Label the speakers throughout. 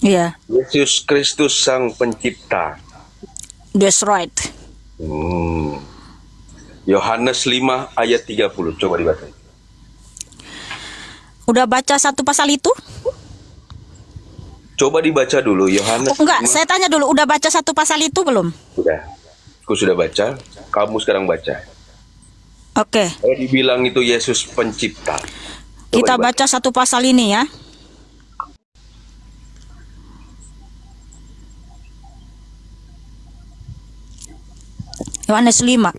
Speaker 1: Iya,
Speaker 2: Yesus Kristus Sang Pencipta.
Speaker 1: that's right.
Speaker 2: Hmm. Yohanes 5 ayat 30. Coba dibaca.
Speaker 1: Udah baca satu pasal itu?
Speaker 2: Coba dibaca dulu
Speaker 1: Oh,
Speaker 2: Yohanes
Speaker 1: enggak,
Speaker 2: 5.
Speaker 1: saya tanya dulu, udah baca satu pasal itu belum?
Speaker 2: Sudah. Aku sudah baca. Kamu sekarang baca.
Speaker 1: Oke,
Speaker 2: Kalau dibilang itu Yesus Pencipta. Coba
Speaker 1: kita
Speaker 2: dibaca.
Speaker 1: baca satu pasal ini ya. Yohanes 5.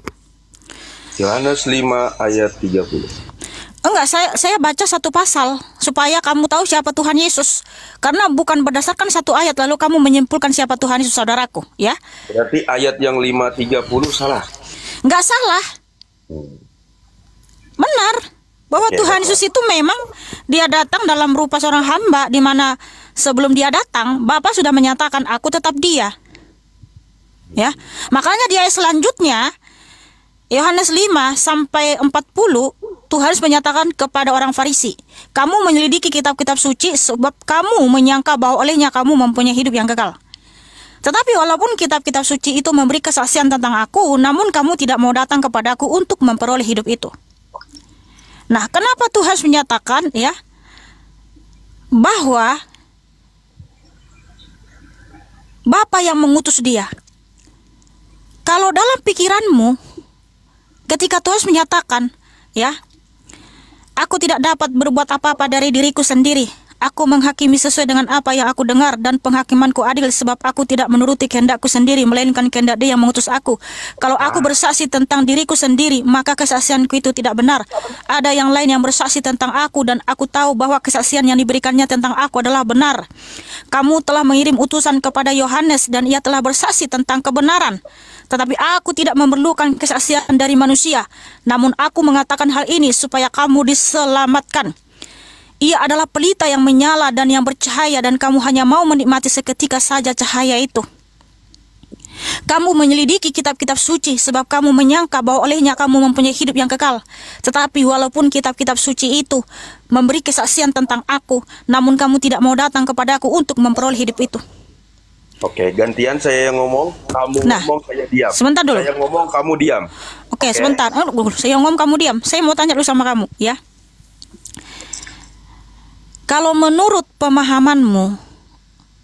Speaker 2: Yohanes 5 ayat 30.
Speaker 1: Enggak, saya baca satu pasal supaya kamu tahu siapa Tuhan Yesus. Karena bukan berdasarkan satu ayat lalu kamu menyimpulkan siapa Tuhan Yesus, saudaraku, ya.
Speaker 2: Berarti ayat yang 5:30 salah.
Speaker 1: Enggak salah, benar. Bahwa
Speaker 2: Oke,
Speaker 1: Tuhan
Speaker 2: bapak.
Speaker 1: Yesus itu memang dia datang dalam rupa seorang hamba, di mana sebelum dia datang Bapa sudah menyatakan aku tetap dia. Ya. Makanya di ayat selanjutnya Yohanes 5 sampai 40 Tuhan Yesus menyatakan kepada orang Farisi, kamu menyelidiki kitab-kitab suci sebab kamu menyangka bahwa olehnya kamu mempunyai hidup yang kekal. Tetapi walaupun kitab-kitab suci itu memberi kesaksian tentang aku, namun kamu tidak mau datang kepadaku untuk memperoleh hidup itu. Nah, kenapa Tuhan Yesus menyatakan ya bahwa Bapa yang mengutus dia? Kalau dalam pikiranmu ketika Tuhan Yesus menyatakan ya, aku tidak dapat berbuat apa-apa dari diriku sendiri. Aku menghakimi sesuai dengan apa yang aku dengar, dan penghakimanku adil sebab aku tidak menuruti kehendakku sendiri, melainkan kehendak Dia yang mengutus aku. Kalau aku bersaksi tentang diriku sendiri, maka kesaksianku itu tidak benar. Ada yang lain yang bersaksi tentang aku, dan aku tahu bahwa kesaksian yang diberikannya tentang aku adalah benar. Kamu telah mengirim utusan kepada Yohanes, dan ia telah bersaksi tentang kebenaran. Tetapi aku tidak memerlukan kesaksian dari manusia, namun aku mengatakan hal ini supaya kamu diselamatkan. Ia adalah pelita yang menyala dan yang bercahaya, dan kamu hanya mau menikmati seketika saja cahaya itu. Kamu menyelidiki kitab-kitab suci sebab kamu menyangka bahwa olehnya kamu mempunyai hidup yang kekal. Tetapi walaupun kitab-kitab suci itu memberi kesaksian tentang aku, namun kamu tidak mau datang kepadaku untuk memperoleh hidup itu.
Speaker 2: Oke, gantian saya yang ngomong, kamu
Speaker 1: Nah,
Speaker 2: ngomong, saya diam.
Speaker 1: sebentar dulu.
Speaker 2: Saya ngomong, kamu diam.
Speaker 1: Oke, sebentar. Saya ngomong, kamu diam. Saya mau tanya dulu sama kamu, ya. Kalau menurut pemahamanmu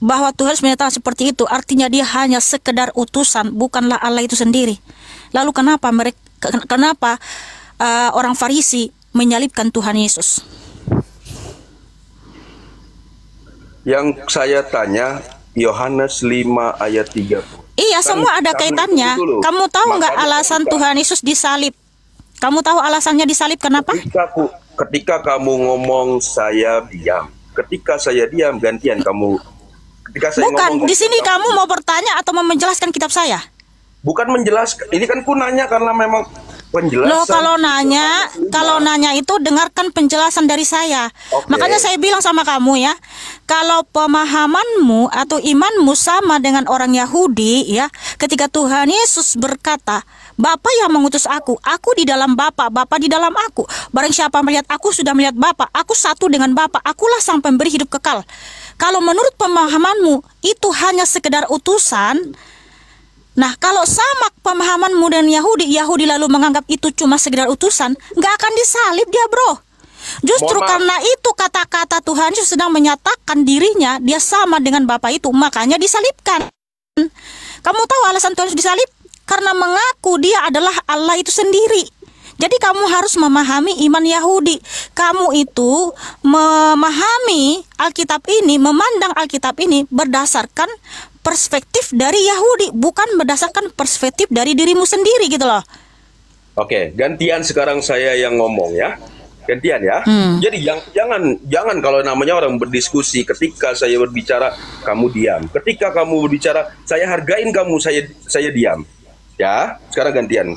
Speaker 1: bahwa Tuhan menyatakan seperti itu, artinya dia hanya sekedar utusan, bukanlah Allah itu sendiri. Lalu kenapa orang Farisi menyalibkan Tuhan Yesus?
Speaker 2: Yang saya tanya, Yohanes 5 ayat 30.
Speaker 1: Iya, semua ada kaitannya. Kamu tahu nggak alasan Tuhan Yesus disalib? Kamu tahu alasannya disalib kenapa?
Speaker 2: Ketika kamu ngomong, saya diam. Ketika saya diam, gantian kamu. Ketika saya
Speaker 1: Bukan,
Speaker 2: ngomong,
Speaker 1: di sini kamu mau bertanya atau mau menjelaskan kitab saya?
Speaker 2: bukan menjelaskan. Ini kan ku nanya karena memang penjelasan.
Speaker 1: Loh, kalau nanya itu dengarkan penjelasan dari saya.
Speaker 2: Oke.
Speaker 1: Makanya saya bilang sama kamu ya, kalau pemahamanmu atau imanmu sama dengan orang Yahudi ya, ketika Tuhan Yesus berkata, Bapa yang mengutus aku di dalam Bapa, Bapa di dalam aku. Barang siapa melihat aku sudah melihat Bapa, aku satu dengan Bapa, akulah sang pemberi hidup kekal. Kalau menurut pemahamanmu itu hanya sekedar utusan. Nah, kalau sama pemahamanmu dan Yahudi lalu menganggap itu cuma sekedar utusan, nggak akan disalib dia, bro. Justru karena itu kata-kata Tuhan Yesus sedang menyatakan dirinya, dia sama dengan Bapa itu, makanya disalibkan. Kamu tahu alasan Tuhan Yesus disalib? Karena mengaku dia adalah Allah itu sendiri. Jadi kamu harus memahami iman Yahudi. Kamu itu memahami Alkitab ini, memandang Alkitab ini berdasarkan perspektif dari Yahudi, bukan berdasarkan perspektif dari dirimu sendiri gitu loh.
Speaker 2: Oke, gantian sekarang saya yang ngomong ya. Gantian ya. Jadi jangan kalau namanya orang berdiskusi, ketika saya berbicara kamu diam. Ketika kamu berbicara saya hargain kamu, saya diam. Ya, sekarang gantian.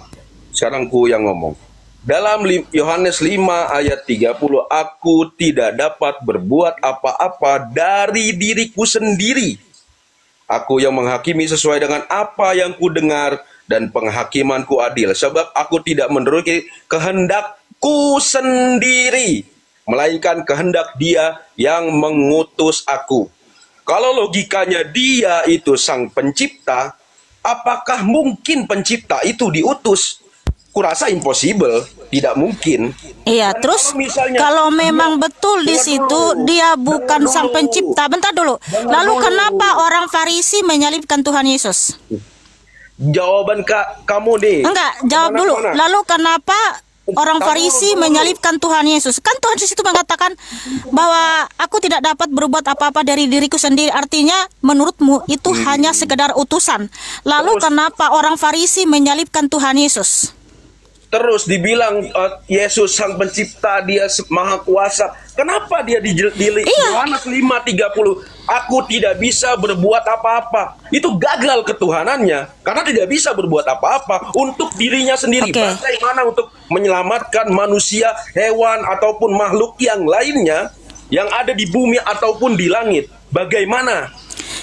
Speaker 2: Sekarang ku yang ngomong. Dalam Yohanes 5 ayat 30, aku tidak dapat berbuat apa-apa dari diriku sendiri. Aku yang menghakimi sesuai dengan apa yang ku dengar, dan penghakimanku adil, sebab aku tidak menuruti kehendakku sendiri, melainkan kehendak Dia yang mengutus aku. Kalau logikanya dia itu sang pencipta, apakah mungkin pencipta itu diutus? Kurasa impossible, tidak mungkin.
Speaker 1: Iya,
Speaker 2: Dan
Speaker 1: terus
Speaker 2: kalau misalnya
Speaker 1: kalau memang betul di
Speaker 2: dengar
Speaker 1: situ
Speaker 2: dulu,
Speaker 1: dia bukan
Speaker 2: dengar
Speaker 1: sang
Speaker 2: dulu,
Speaker 1: pencipta, bentar dulu.
Speaker 2: dengar
Speaker 1: Lalu
Speaker 2: dulu.
Speaker 1: kenapa orang Farisi menyalibkan Tuhan Yesus?
Speaker 2: Jawaban kamu nih.
Speaker 1: Enggak, jawab dulu.
Speaker 2: Mana-mana.
Speaker 1: Lalu kenapa orang
Speaker 2: Tahu
Speaker 1: Farisi
Speaker 2: dulu.
Speaker 1: menyalibkan Tuhan Yesus? Kan Tuhan di situ mengatakan bahwa aku tidak dapat berbuat apa-apa dari diriku sendiri. Artinya menurutmu itu hanya sekedar utusan. Lalu
Speaker 2: Terus.
Speaker 1: kenapa orang Farisi menyalibkan Tuhan Yesus?
Speaker 2: Terus dibilang Yesus sang pencipta, dia maha kuasa. Kenapa dia di
Speaker 1: Iya.
Speaker 2: Yohanes 5:30, aku tidak bisa berbuat apa-apa. Itu gagal ketuhanannya karena tidak bisa berbuat apa-apa untuk dirinya sendiri.
Speaker 1: Oke.
Speaker 2: Bagaimana untuk menyelamatkan manusia, hewan ataupun makhluk yang lainnya yang ada di bumi ataupun di langit? Bagaimana?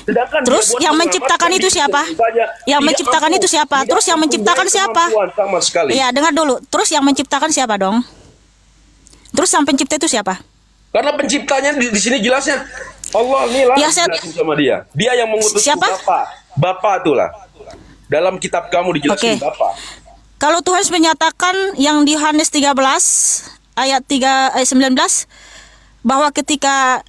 Speaker 2: Sedangkan
Speaker 1: Terus
Speaker 2: dia buat
Speaker 1: yang
Speaker 2: menyelamatkan
Speaker 1: menciptakan itu
Speaker 2: diri
Speaker 1: siapa?
Speaker 2: saja,
Speaker 1: Yang
Speaker 2: tidak
Speaker 1: menciptakan
Speaker 2: mampu.
Speaker 1: itu siapa?
Speaker 2: Tidak
Speaker 1: Terus yang menciptakan
Speaker 2: mempunyai
Speaker 1: siapa?
Speaker 2: kemampuan sama sekali.
Speaker 1: Iya, dengar dulu. Terus yang menciptakan siapa dong? Terus sang pencipta itu siapa?
Speaker 2: Karena penciptanya di sini jelasnya Allah nih lah,
Speaker 1: Ya, saya-
Speaker 2: jelasin sama dia. Dia yang mengutus
Speaker 1: Siapa?
Speaker 2: Bapak itulah. Dalam kitab kamu dijelasin
Speaker 1: Oke.
Speaker 2: Bapak.
Speaker 1: Kalau Tuhan menyatakan yang di Yohanes 13 ayat 19 bahwa ketika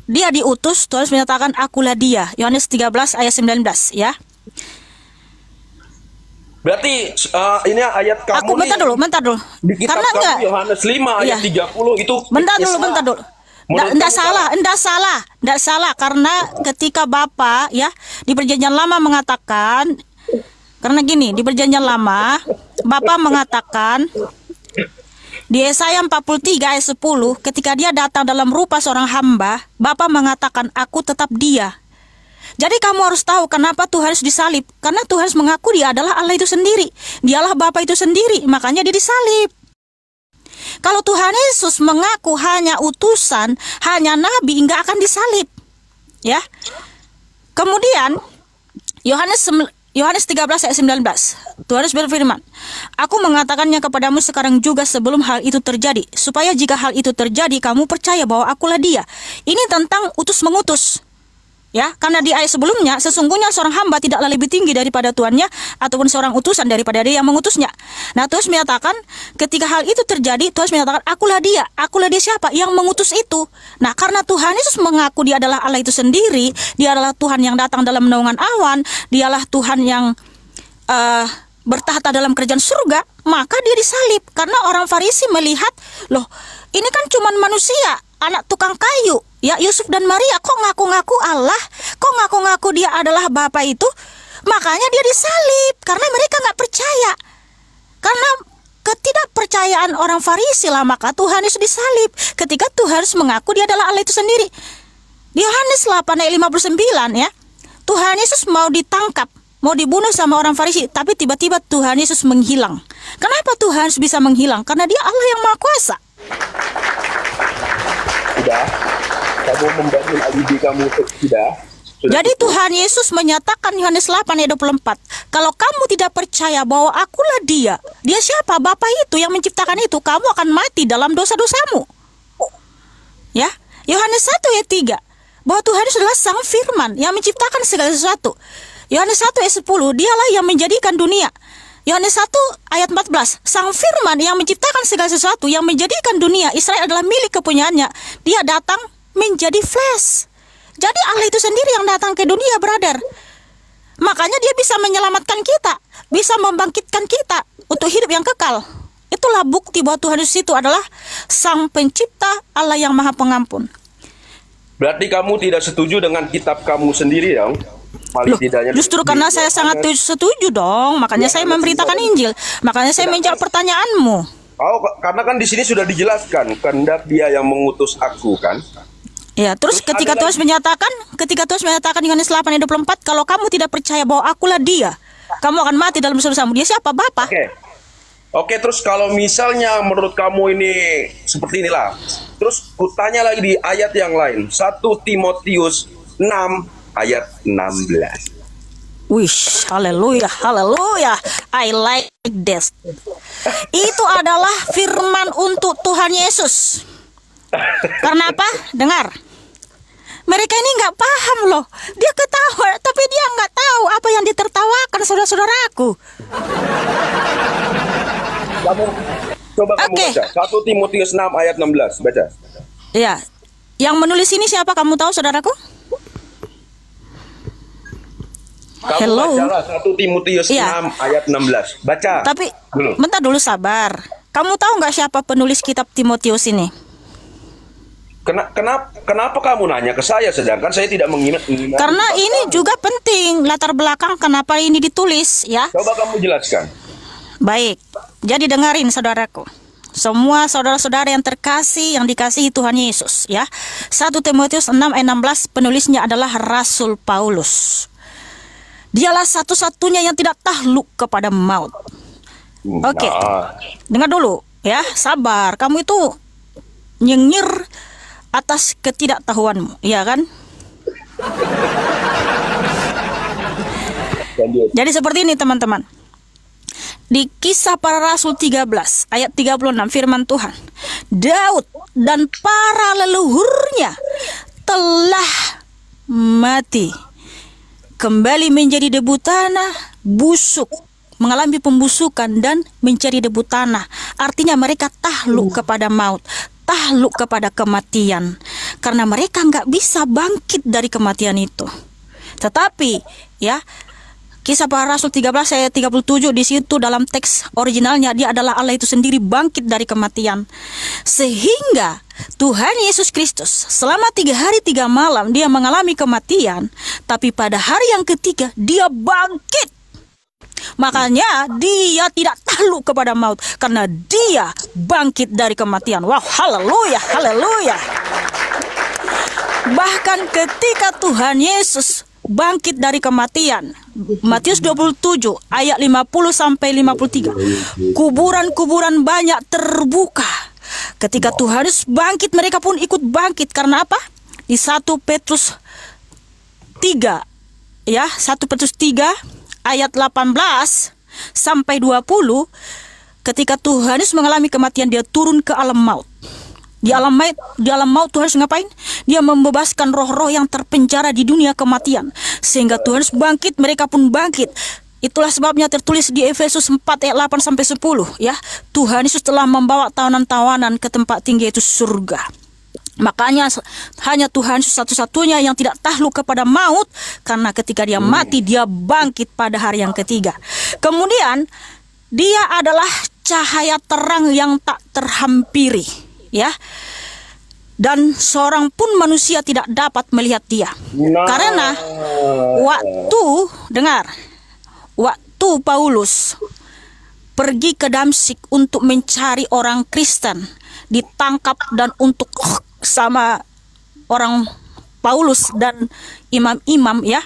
Speaker 1: dia diutus, Tuhan menyatakan akulah dia. Yohanes 13 ayat 19 ya.
Speaker 2: Berarti ini ayat kamu
Speaker 1: Aku bentar dulu.
Speaker 2: di kitab
Speaker 1: Karena
Speaker 2: kamu
Speaker 1: enggak.
Speaker 2: Yohanes 5 ayat
Speaker 1: Iya.
Speaker 2: 30 itu
Speaker 1: Bentar
Speaker 2: ya
Speaker 1: dulu.
Speaker 2: salah.
Speaker 1: Enggak
Speaker 2: Menurut kamu
Speaker 1: enggak salah karena ketika Bapa ya di perjanjian lama mengatakan karena gini, di perjanjian lama Bapa mengatakan di Yesaya 43 ayat 10 ketika dia datang dalam rupa seorang hamba, Bapa mengatakan aku tetap dia. Jadi kamu harus tahu kenapa Tuhan harus disalib. Karena Tuhan mengaku dia adalah Allah itu sendiri. Dialah Bapa itu sendiri, makanya dia disalib. Kalau Tuhan Yesus mengaku hanya utusan, hanya nabi, enggak akan disalib. Ya. Kemudian Yohanes 13 ayat 19. Tuhan Yesus berfirman, aku mengatakannya kepadamu sekarang juga sebelum hal itu terjadi, supaya jika hal itu terjadi kamu percaya bahwa akulah dia. Ini tentang utus mengutus. Ya, karena di ayat sebelumnya sesungguhnya seorang hamba tidaklah lebih tinggi daripada tuannya ataupun seorang utusan daripada dia yang mengutusnya. Nah, Tuhan menyatakan ketika hal itu terjadi, Tuhan menyatakan akulah dia. Akulah dia siapa? Yang mengutus itu. Nah, karena Tuhan Yesus mengaku dia adalah Allah itu sendiri, dia adalah Tuhan yang datang dalam naungan awan, dialah Tuhan yang bertahta dalam kerajaan surga, maka dia disalib. Karena orang Farisi melihat, loh, ini kan cuman manusia, anak tukang kayu. Ya, Yusuf dan Maria kok ngaku-ngaku Allah, kok ngaku-ngaku dia adalah Bapa itu, makanya dia disalib karena mereka nggak percaya. Karena ketidakpercayaan orang Farisi lah, maka Tuhan Yesus disalib. Ketika Tuhan Yesus mengaku dia adalah Allah itu sendiri. Di Yohanes 8 ayat 59 ya, Tuhan Yesus mau ditangkap, mau dibunuh sama orang Farisi, tapi tiba-tiba Tuhan Yesus menghilang. Kenapa Tuhan Yesus bisa menghilang? Karena dia Allah yang Maha Kuasa.
Speaker 2: sudah kamu membangun alibi kamu sudah.
Speaker 1: Jadi Tuhan Yesus menyatakan Yohanes 8 ayat 24, kalau kamu tidak percaya bahwa akulah dia siapa? Bapa itu yang menciptakan itu, kamu akan mati dalam dosa-dosamu. Ya, Yohanes 1 ayat 3, bahwa Tuhan Yesus adalah sang firman yang menciptakan segala sesuatu. Yohanes 1 ayat 10, dialah yang menjadikan dunia. Yohanes 1 ayat 14, sang firman yang menciptakan segala sesuatu, yang menjadikan dunia, Israel adalah milik kepunyaannya. Dia datang menjadi flesh. Jadi Allah itu sendiri yang datang ke dunia, brother. Makanya dia bisa menyelamatkan kita, bisa membangkitkan kita untuk hidup yang kekal. Itulah bukti bahwa Tuhan Yesus itu adalah sang pencipta, Allah yang maha pengampun.
Speaker 2: Berarti kamu tidak setuju dengan kitab kamu sendiri dong? Paling
Speaker 1: Loh,
Speaker 2: tidaknya
Speaker 1: justru karena saya sangat setuju dong, makanya saya memberitakan Injil. Makanya saya menjawab pertanyaanmu.
Speaker 2: Oh, karena kan di sini sudah dijelaskan kehendak dia yang mengutus aku kan.
Speaker 1: Ya, terus ketika Tuhan menyatakan Yohanes 8 ayat 24, kalau kamu tidak percaya bahwa akulah dia, kamu akan mati dalam dosa-dosamu. Dia siapa? Bapa.
Speaker 2: Oke, terus kalau misalnya menurut kamu ini seperti inilah. Terus kutanya lagi di ayat yang lain. 1 Timotius 6 ayat 16.
Speaker 1: Wish, haleluya, haleluya. I like this. Itu adalah firman untuk Tuhan Yesus. Karena apa? Dengar. Mereka ini nggak paham loh. Dia ketawa, tapi dia nggak tahu apa yang ditertawakan saudara-saudaraku.
Speaker 2: Coba kamu
Speaker 1: Oke.
Speaker 2: baca 1 Timotius 6 ayat 16, baca.
Speaker 1: Ya, yang menulis ini siapa kamu tahu saudaraku?
Speaker 2: Kamu
Speaker 1: Hello.
Speaker 2: bacalah 1 Timotius
Speaker 1: Iya.
Speaker 2: 6 ayat 16. Baca.
Speaker 1: Tapi
Speaker 2: Dulu.
Speaker 1: bentar dulu, sabar. Kamu tahu nggak siapa penulis kitab Timotius ini?
Speaker 2: Kenapa kamu nanya ke saya sedangkan saya tidak mengingat?
Speaker 1: Karena ini juga penting latar belakang kenapa ini ditulis, ya.
Speaker 2: Coba kamu jelaskan.
Speaker 1: Baik. Jadi dengarin saudaraku. Semua saudara-saudara yang terkasih, yang dikasihi Tuhan Yesus, ya. 1 Timotius 6 ayat 16 penulisnya adalah Rasul Paulus. Dialah satu-satunya yang tidak takluk kepada maut. Oke.
Speaker 2: Nah,
Speaker 1: Dengar dulu, ya. Sabar. Kamu itu nyengir atas ketidaktahuanmu, ya kan?
Speaker 2: lanjut.
Speaker 1: Jadi seperti ini teman-teman. Di Kisah Para Rasul 13 ayat 36 firman Tuhan, Daud dan para leluhurnya telah mati, kembali menjadi debu tanah, busuk, mengalami pembusukan dan menjadi debu tanah. Artinya mereka takluk kepada maut, takluk kepada kematian, karena mereka nggak bisa bangkit dari kematian itu. Tetapi ya, Kisah Para Rasul 13 ayat 37, di situ dalam teks originalnya dia adalah Allah itu sendiri bangkit dari kematian. Sehingga Tuhan Yesus Kristus selama 3 hari 3 malam dia mengalami kematian, tapi pada hari yang ketiga dia bangkit. Makanya dia tidak takluk kepada maut, karena dia bangkit dari kematian. Wow, haleluya, haleluya. Bahkan ketika Tuhan Yesus bangkit dari kematian, Matius 27 ayat 50 sampai 53, kuburan-kuburan banyak terbuka. Ketika Tuhan Yesus bangkit, mereka pun ikut bangkit. Karena apa? Di 1 Petrus 3, ya, 1 Petrus 3 ayat 18 sampai 20, ketika Tuhan Yesus mengalami kematian, dia turun ke alam maut. Di alam maut Tuhan Yesus ngapain? Dia membebaskan roh-roh yang terpenjara di dunia kematian, sehingga Tuhan Yesus bangkit, mereka pun bangkit. Itulah sebabnya tertulis di Efesus 4 ayat 8 sampai 10, ya. Tuhan Yesus telah membawa tawanan-tawanan ke tempat tinggi, yaitu surga. Makanya hanya Tuhan Yesus satu-satunya yang tidak takluk kepada maut, karena ketika dia mati dia bangkit pada hari yang ketiga. Kemudian dia adalah cahaya terang yang tak terhampiri, ya. Dan seorang pun manusia tidak dapat melihat dia. Karena waktu Paulus pergi ke Damsyik untuk mencari orang Kristen, ditangkap dan untuk sama orang Paulus dan imam-imam, ya.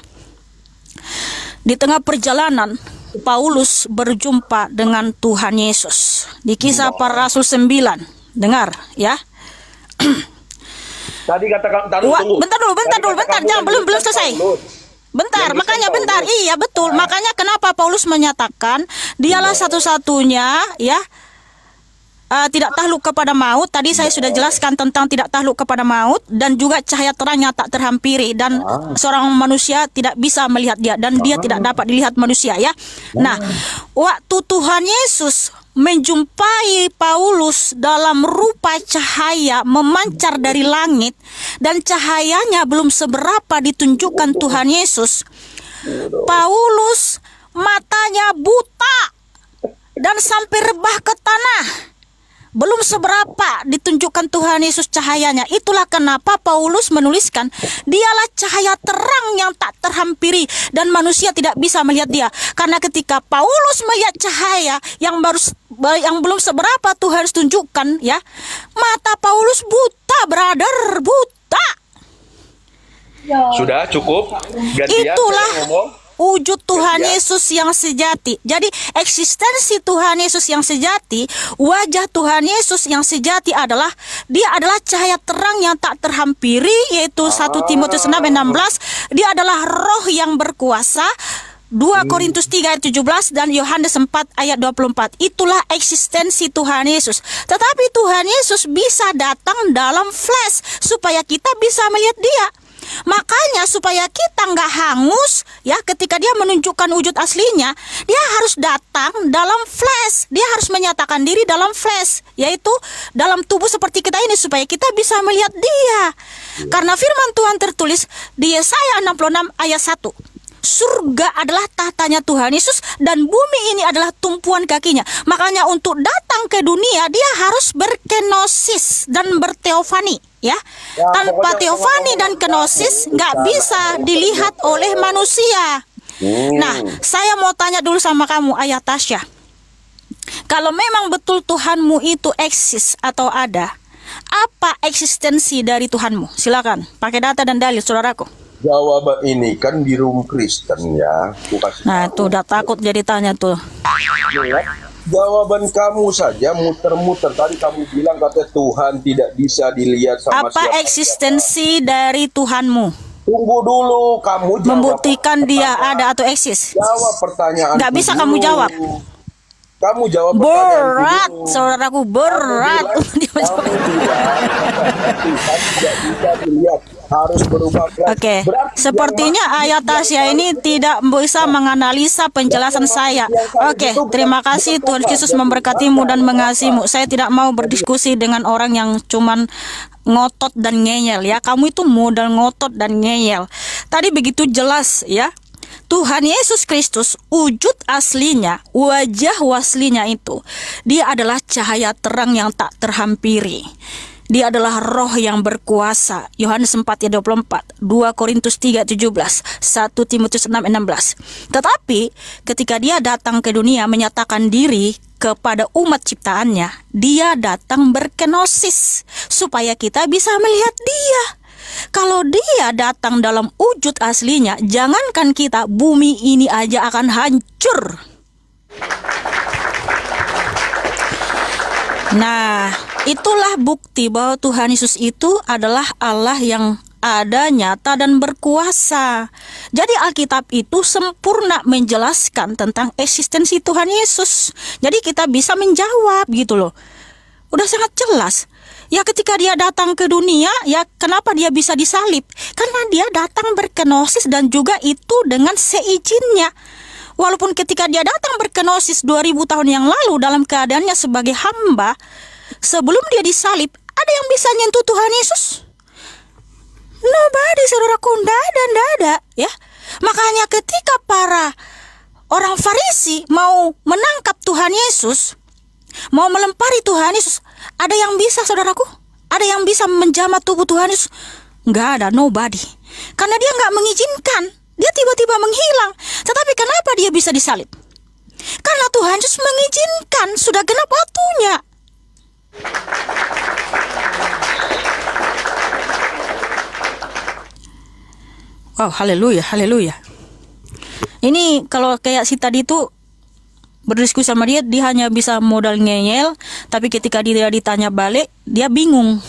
Speaker 1: Di tengah perjalanan Paulus berjumpa dengan Tuhan Yesus. Di Kisah Para Rasul 9. Dengar, ya.
Speaker 2: Tadi katakan tunggu.
Speaker 1: Bentar, jangan, belum selesai. Bentar, makanya bentar. Iya, betul. Makanya kenapa Paulus menyatakan dialah satu-satunya, ya, tidak takluk kepada maut. Tadi saya sudah jelaskan tentang tidak takluk kepada maut, dan juga cahaya terangnya tak terhampiri, dan seorang manusia tidak bisa melihat dia, dan dia tidak dapat dilihat manusia, ya. Nah, waktu Tuhan Yesus menjumpai Paulus dalam rupa cahaya memancar dari langit, dan cahayanya belum seberapa ditunjukkan Tuhan Yesus, Paulus matanya buta dan sampai rebah ke tanah. Belum seberapa ditunjukkan Tuhan Yesus cahayanya. Itulah kenapa Paulus menuliskan, dialah cahaya terang yang tak terhampiri, dan manusia tidak bisa melihat dia. Karena ketika Paulus melihat cahaya yang belum seberapa Tuhan Yesus tunjukkan, ya, mata Paulus buta, brother, buta.
Speaker 2: Sudah cukup. Gantian
Speaker 1: Itulah
Speaker 2: saya ngomong.
Speaker 1: wujud Tuhan Yesus yang sejati. Jadi eksistensi Tuhan Yesus yang sejati, wajah Tuhan Yesus yang sejati adalah dia adalah cahaya terang yang tak terhampiri, yaitu 1 Timotius 6 ayat 16. Dia adalah roh yang berkuasa, 2 Korintus 3 ayat 17 dan Yohanes 4 ayat 24. Itulah eksistensi Tuhan Yesus. Tetapi Tuhan Yesus bisa datang dalam flash supaya kita bisa melihat dia. Makanya supaya kita nggak hangus ya ketika dia menunjukkan wujud aslinya, dia harus datang dalam flesh. Dia harus menyatakan diri dalam flesh, yaitu dalam tubuh seperti kita ini, supaya kita bisa melihat dia. Karena firman Tuhan tertulis di Yesaya 66 ayat 1. Surga adalah tahtanya Tuhan Yesus dan bumi ini adalah tumpuan kakinya. Makanya untuk datang ke dunia dia harus berkenosis dan berteofani, ya. Tanpa teofani dan kenosis nggak bisa dilihat oleh manusia. Nah, saya mau tanya dulu sama kamu, Ayah Tasya. Kalau memang betul Tuhanmu itu eksis atau ada, apa eksistensi dari Tuhanmu? Silakan, pakai data dan dalil, saudaraku.
Speaker 2: Jawaban ini kan di room Kristen ya.
Speaker 1: Nah, tuh udah takut jadi tanya tuh.
Speaker 2: Jawaban kamu saja muter-muter. Tadi kamu bilang kata Tuhan tidak bisa dilihat sama
Speaker 1: apa
Speaker 2: siapa.
Speaker 1: Eksistensi dari Tuhanmu?
Speaker 2: Tunggu dulu, kamu jawab.
Speaker 1: Membuktikan dia ada atau eksis.
Speaker 2: Jawab pertanyaan.
Speaker 1: Nggak bisa kamu jawab.
Speaker 2: Kamu jawab
Speaker 1: berat, saudaraku, berat.
Speaker 2: Kamu tidak bisa dilihat, harus berubah.
Speaker 1: Oke, sepertinya Ayah Tasya ini tidak bisa menganalisa penjelasan saya. Oke, terima kasih. Tuhan Yesus memberkatimu dan mengasihimu. Saya tidak mau berdiskusi dengan orang yang cuman ngotot dan ngeyel ya. Kamu itu modal ngotot dan ngeyel. Tadi begitu jelas ya. Tuhan Yesus Kristus, wujud aslinya, wajah aslinya itu, dia adalah cahaya terang yang tak terhampiri. Dia adalah roh yang berkuasa. Yohanes 4 ayat 24, 2 Korintus 3 17, 1 Timotius 6 16. Tetapi ketika dia datang ke dunia menyatakan diri kepada umat ciptaannya, dia datang berkenosis supaya kita bisa melihat dia. Kalau dia datang dalam wujud aslinya, jangankan kita, bumi ini aja akan hancur. Nah, itulah bukti bahwa Tuhan Yesus itu adalah Allah yang ada, nyata, dan berkuasa. Jadi Alkitab itu sempurna menjelaskan tentang eksistensi Tuhan Yesus. Jadi kita bisa menjawab gitu loh. Udah sangat jelas. Ya ketika dia datang ke dunia, ya kenapa dia bisa disalib? Karena dia datang berkenosis dan juga itu dengan seizinnya. Walaupun ketika dia datang berkenosis 2000 tahun yang lalu dalam keadaannya sebagai hamba, sebelum dia disalib, ada yang bisa nyentuh Tuhan Yesus? Nobody, saudaraku, nggak ada, ya. Makanya ketika para orang Farisi mau menangkap Tuhan Yesus, mau melempari Tuhan Yesus, ada yang bisa, saudaraku? Ada yang bisa menjamah tubuh Tuhan Yesus? Nggak ada, nobody. Karena dia nggak mengizinkan. Dia tiba-tiba menghilang. Tetapi kenapa dia bisa disalib? Karena Tuhan Yesus mengizinkan, sudah genap waktunya. Wow, haleluya, haleluya. Ini kalau kayak si tadi itu berdiskusi sama dia hanya bisa modal ngeyel, tapi ketika dia ditanya balik, dia bingung.